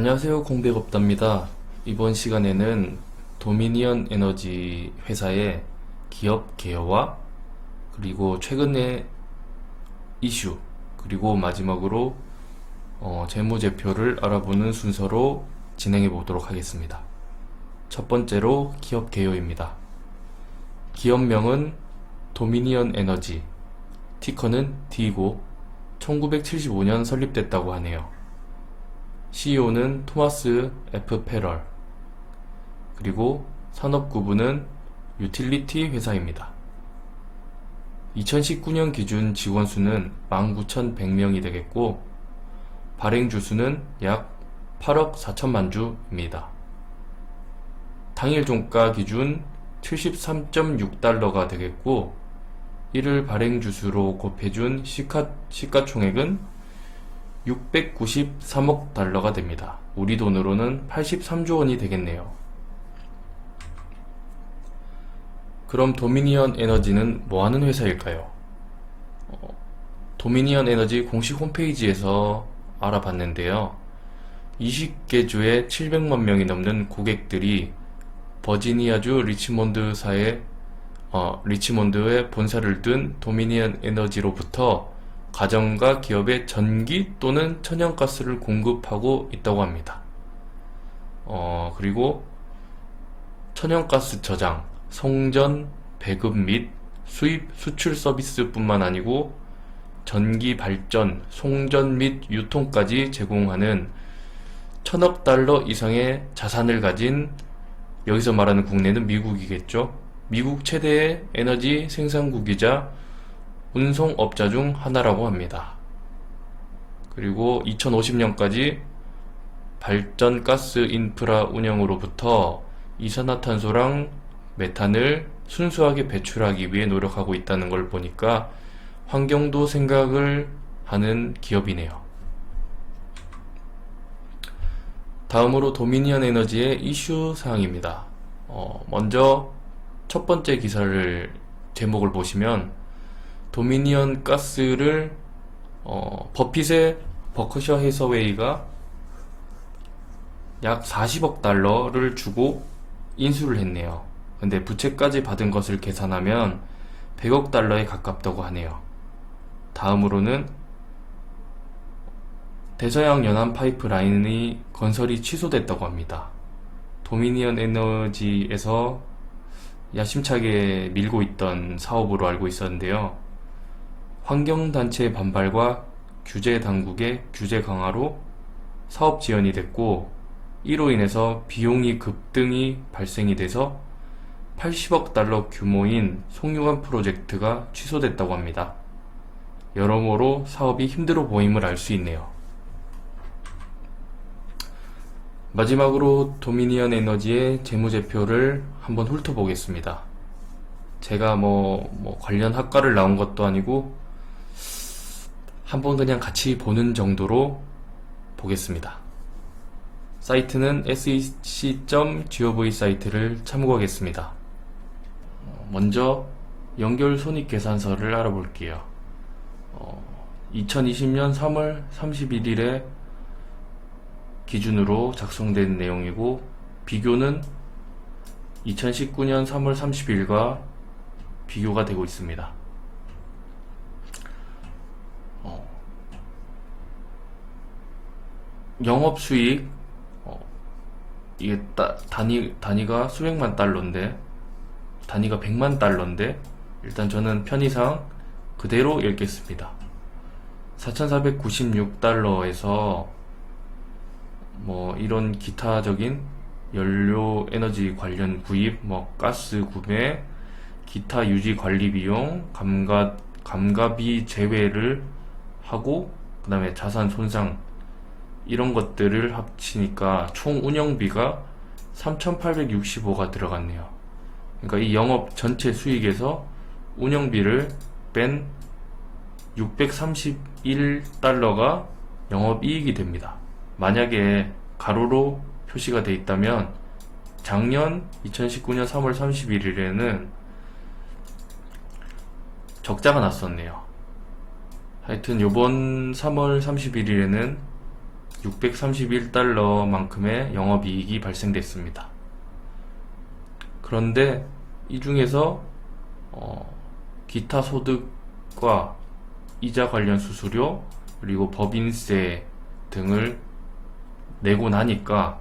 안녕하세요, 공백업답니다. 이번 시간에는 도미니언 에너지 회사의 기업 개요와 그리고 최근의 이슈, 그리고 마지막으로 재무제표를 알아보는 순서로 진행해 보도록 하겠습니다. 첫 번째로 기업 개요입니다. 기업명은 도미니언 에너지, 티커는 D고 1975년 설립됐다고 하네요. CEO는 토마스 F. 페럴, 그리고 산업구분은 유틸리티 회사입니다. 2019년 기준 직원 수는 19,100명이 되겠고 발행 주수는 약 8억 4천만 주입니다. 당일 종가 기준 73.6달러가 되겠고 이를 발행 주수로 곱해준 시가총액은 693억 달러가 됩니다. 우리 돈으로는 83조 원이 되겠네요. 그럼 도미니언 에너지는 뭐하는 회사일까요? 도미니언 에너지 공식 홈페이지에서 알아봤는데요. 20개 주에 700만 명이 넘는 고객들이 버지니아주 리치몬드에 본사를 둔 도미니언 에너지로부터 가정과 기업에 전기 또는 천연가스를 공급하고 있다고 합니다. 그리고 천연가스 저장, 송전, 배급 및 수입, 수출 서비스뿐만 아니고 전기 발전, 송전 및 유통까지 제공하는 1,000억 달러 이상의 자산을 가진, 여기서 말하는 국내는 미국이겠죠. 미국 최대의 에너지 생산국이자 운송업자 중 하나라고 합니다. 그리고 2050년까지 발전가스 인프라 운영으로부터 이산화탄소랑 메탄을 순수하게 배출하기 위해 노력하고 있다는 걸 보니까 환경도 생각을 하는 기업이네요. 다음으로 도미니언 에너지의 이슈 사항입니다. 먼저 첫 번째 기사를 제목을 보시면 도미니언 가스를 버핏의 버크셔 해서웨이가 약 40억 달러를 주고 인수를 했네요. 근데 부채까지 받은 것을 계산하면 100억 달러에 가깝다고 하네요. 다음으로는 대서양 연안 파이프라인의 건설이 취소됐다고 합니다. 도미니언 에너지에서 야심차게 밀고 있던 사업으로 알고 있었는데요. 환경단체의 반발과 규제당국의 규제 강화로 사업 지연이 됐고 이로 인해서 비용이 급등이 발생이 돼서 80억 달러 규모인 송유관 프로젝트가 취소됐다고 합니다. 여러모로 사업이 힘들어 보임을 알 수 있네요. 마지막으로 도미니언 에너지의 재무제표를 한번 훑어보겠습니다. 제가 관련 학과를 나온 것도 아니고 한번 그냥 같이 보는 정도로 보겠습니다. 사이트는 sec.gov 사이트를 참고하겠습니다. 먼저 연결 손익계산서를 알아볼게요. 2020년 3월 31일에 기준으로 작성된 내용이고 비교는 2019년 3월 30일과 비교가 되고 있습니다. 영업수익, 이게 단위가 수백만 달러인데, 단위가 100만 달러인데, 일단 저는 편의상 그대로 읽겠습니다. 4,496달러에서 이런 기타적인 연료 에너지 관련 구입, 가스 구매, 기타 유지 관리 비용, 감가비 제외를 하고, 그 다음에 자산 손상, 이런 것들을 합치니까 총 운영비가 3,865가 들어갔네요. 그러니까 이 영업 전체 수익에서 운영비를 뺀 631달러가 영업이익이 됩니다. 만약에 가로로 표시가 되어 있다면 작년 2019년 3월 31일에는 적자가 났었네요. 하여튼 요번 3월 31일에는 $631만큼의 영업이익이 발생됐습니다. 그런데 이 중에서 기타 소득과 이자 관련 수수료 그리고 법인세 등을 내고 나니까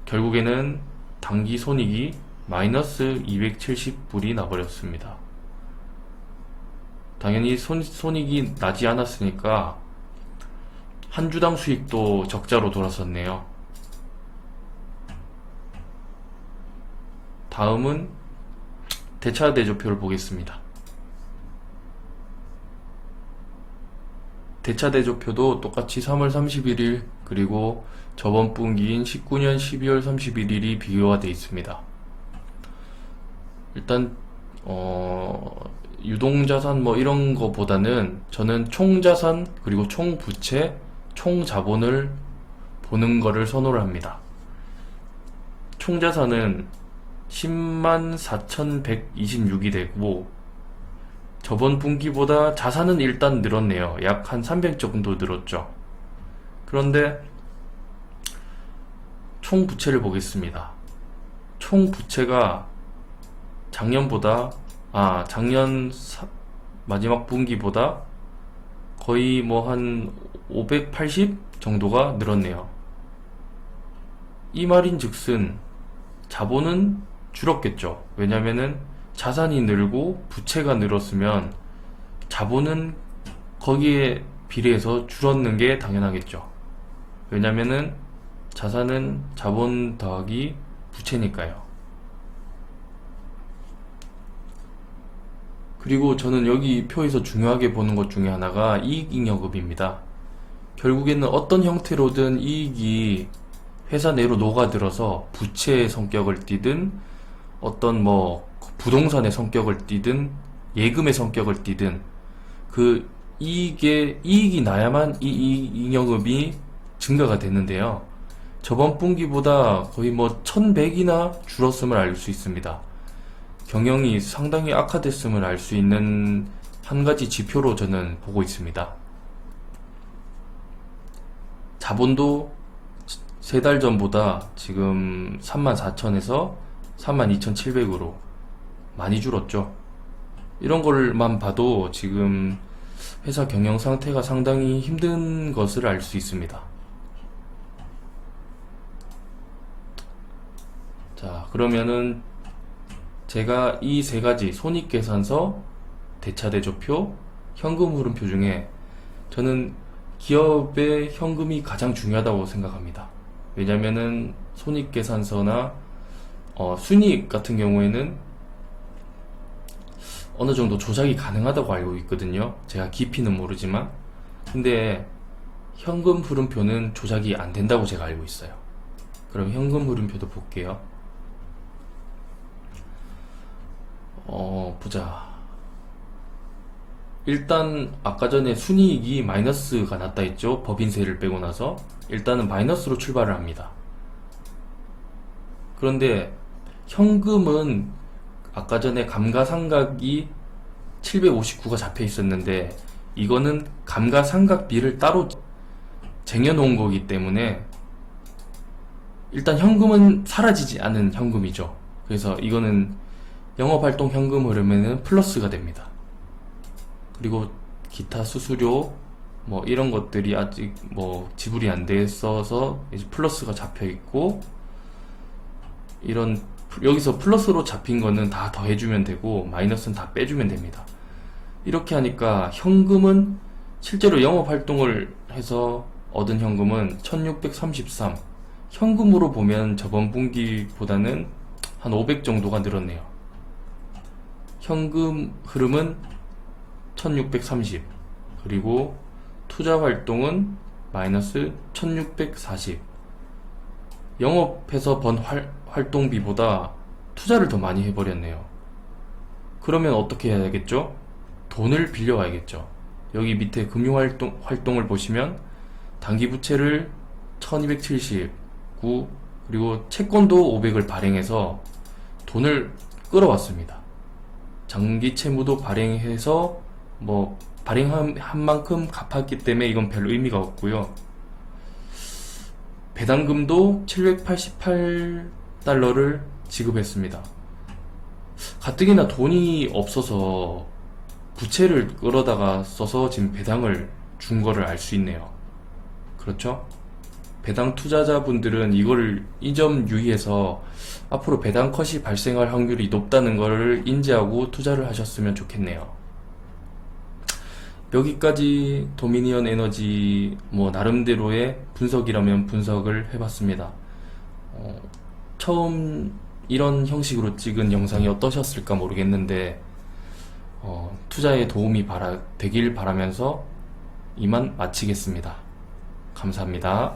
결국에는 당기 손익이 마이너스 270불이 나버렸습니다. 당연히 손익이 나지 않았으니까 한 주당 수익도 적자로 돌아섰네요. 다음은 대차대조표를 보겠습니다. 대차대조표도 똑같이 3월 31일 그리고 저번 분기인 19년 12월 31일이 비교가 되어 있습니다. 일단 유동자산 뭐 이런 거보다는 저는 총자산 그리고 총부채 총자본을 보는 거를 선호를 합니다. 총자산은 104,126이 되고 저번 분기보다 자산은 일단 늘었네요. 약 한 300 정도 늘었죠. 그런데 총부채를 보겠습니다. 총부채가 작년 마지막 분기보다 거의 뭐 한 580 정도가 늘었네요. 이 말인즉슨 자본은 줄었겠죠. 왜냐면은 자산이 늘고 부채가 늘었으면 자본은 거기에 비례해서 줄었는 게 당연하겠죠. 왜냐면은 자산은 자본 더하기 부채니까요. 그리고 저는 여기 표에서 중요하게 보는 것 중에 하나가 이익잉여금입니다. 결국에는 어떤 형태로든 이익이 회사 내로 녹아들어서 부채의 성격을 띠든 어떤 뭐 부동산의 성격을 띠든 예금의 성격을 띠든 그 이익이 나야만 이 이익잉여금이 증가가 되는데요. 저번 분기보다 거의 뭐 1100이나 줄었음을 알 수 있습니다. 경영이 상당히 악화됐음을 알 수 있는 한 가지 지표로 저는 보고 있습니다. 자본도 3달 전보다 지금 34,000에서 32,700으로 많이 줄었죠. 이런 걸만 봐도 지금 회사 경영 상태가 상당히 힘든 것을 알 수 있습니다. 자, 그러면은 제가 이 세 가지 손익계산서, 대차대조표, 현금흐름표 중에 저는 기업의 현금이 가장 중요하다고 생각합니다. 왜냐면은 손익계산서나 순이익 같은 경우에는 어느 정도 조작이 가능하다고 알고 있거든요. 제가 깊이는 모르지만. 근데 현금흐름표는 조작이 안 된다고 제가 알고 있어요. 그럼 현금흐름표도 볼게요. 보자. 일단 아까 전에 순이익이 마이너스가 났다 했죠. 법인세를 빼고 나서 일단은 마이너스로 출발을 합니다. 그런데 현금은 아까 전에 감가상각이 759가 잡혀 있었는데 이거는 감가상각비를 따로 쟁여놓은 거기 때문에 일단 현금은 사라지지 않은 현금이죠. 그래서 이거는 영업활동 현금 흐름에는 플러스가 됩니다. 그리고 기타 수수료 뭐 이런 것들이 아직 뭐 지불이 안 돼 있어서 이제 플러스가 잡혀 있고, 이런 여기서 플러스로 잡힌 거는 다 더해주면 되고 마이너스는 다 빼주면 됩니다. 이렇게 하니까 현금은 실제로 영업활동을 해서 얻은 현금은 1633, 현금으로 보면 저번 분기보다는 한 500 정도가 늘었네요. 현금 흐름은 1630, 그리고 투자활동은 마이너스 1640. 영업해서 번 활동비보다 투자를 더 많이 해버렸네요. 그러면 어떻게 해야겠죠? 돈을 빌려와야겠죠. 여기 밑에 금융활동을 보시면 단기부채를 1279, 그리고 채권도 500을 발행해서 돈을 끌어왔습니다. 장기채무도 발행해서 뭐 발행한 만큼 갚았기 때문에 이건 별 의미가 없고요. 배당금도 788달러를 지급했습니다. 가뜩이나 돈이 없어서 부채를 끌어다가 써서 지금 배당을 준 거를 알 수 있네요. 그렇죠? 배당 투자자분들은 이 점 유의해서 앞으로 배당 컷이 발생할 확률이 높다는 것을 인지하고 투자를 하셨으면 좋겠네요. 여기까지 도미니언 에너지 나름대로의 분석이라면 분석을 해봤습니다. 처음 이런 형식으로 찍은 영상이 어떠셨을까 모르겠는데 투자에 도움이 되길 바라면서 이만 마치겠습니다. 감사합니다.